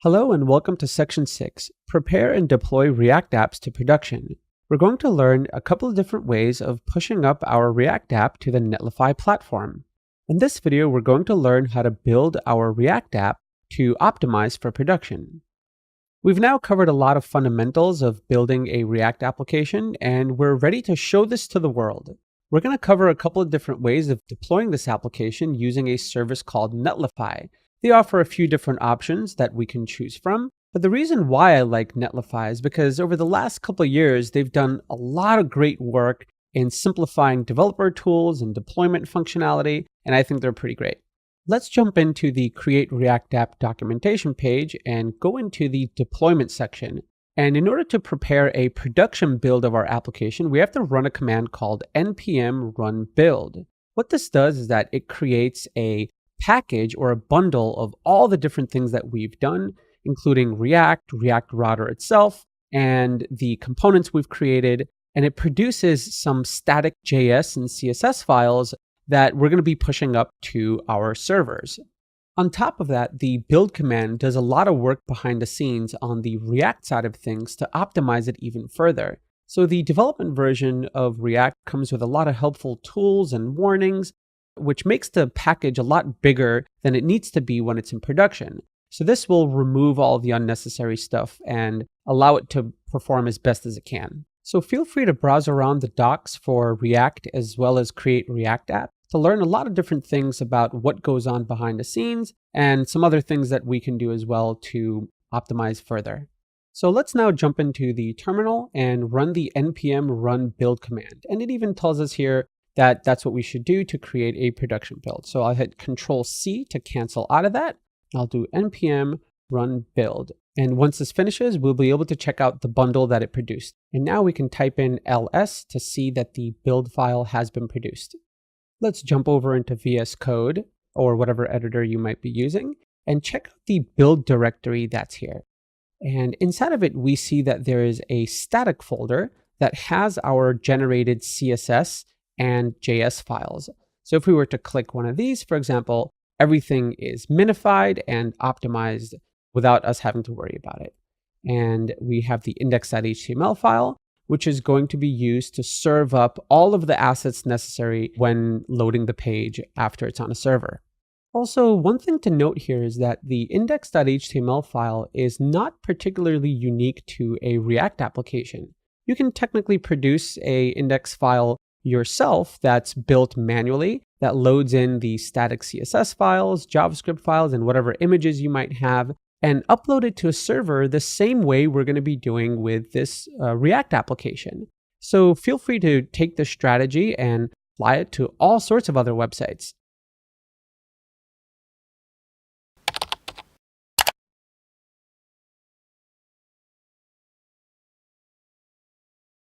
Hello and welcome to Section 6, Prepare and Deploy React Apps to Production. We're going to learn a couple of different ways of pushing up our React app to the Netlify platform. In this video, we're going to learn how to build our React app to optimize for production. We've now covered a lot of fundamentals of building a React application, and we're ready to show this to the world. We're going to cover a couple of different ways of deploying this application using a service called Netlify. They offer a few different options that we can choose from, but the reason why I like Netlify is because over the last couple of years, they've done a lot of great work in simplifying developer tools and deployment functionality, and I think they're pretty great. Let's jump into the Create React App documentation page and go into the deployment section. And in order to prepare a production build of our application, we have to run a command called npm run build. What this does is that it creates a package or a bundle of all the different things that we've done, including React router itself, and the components we've created. And it produces some static JS and CSS files that we're going to be pushing up to our servers. On top of that, the build command does a lot of work behind the scenes on the React side of things to optimize it even further. So the development version of React comes with a lot of helpful tools and warnings, which makes the package a lot bigger than it needs to be when it's in production. So this will remove all the unnecessary stuff and allow it to perform as best as it can. So feel free to browse around the docs for React as well as Create React App to learn a lot of different things about what goes on behind the scenes and some other things that we can do as well to optimize further. So let's now jump into the terminal and run the npm run build command. And it even tells us here that that's what we should do to create a production build. So I'll hit Control-C to cancel out of that. I'll do npm run build. And once this finishes, we'll be able to check out the bundle that it produced. And now we can type in ls to see that the build file has been produced. Let's jump over into VS Code or whatever editor you might be using and check out the build directory that's here. And inside of it, we see that there is a static folder that has our generated CSS and JS files. So if we were to click one of these, for example, everything is minified and optimized without us having to worry about it. And we have the index.html file, which is going to be used to serve up all of the assets necessary when loading the page after it's on a server. Also, one thing to note here is that the index.html file is not particularly unique to a React application. You can technically produce an index file yourself that's built manually, that loads in the static CSS files, JavaScript files, and whatever images you might have, and upload it to a server the same way we're going to be doing with this React application. So feel free to take this strategy and apply it to all sorts of other websites.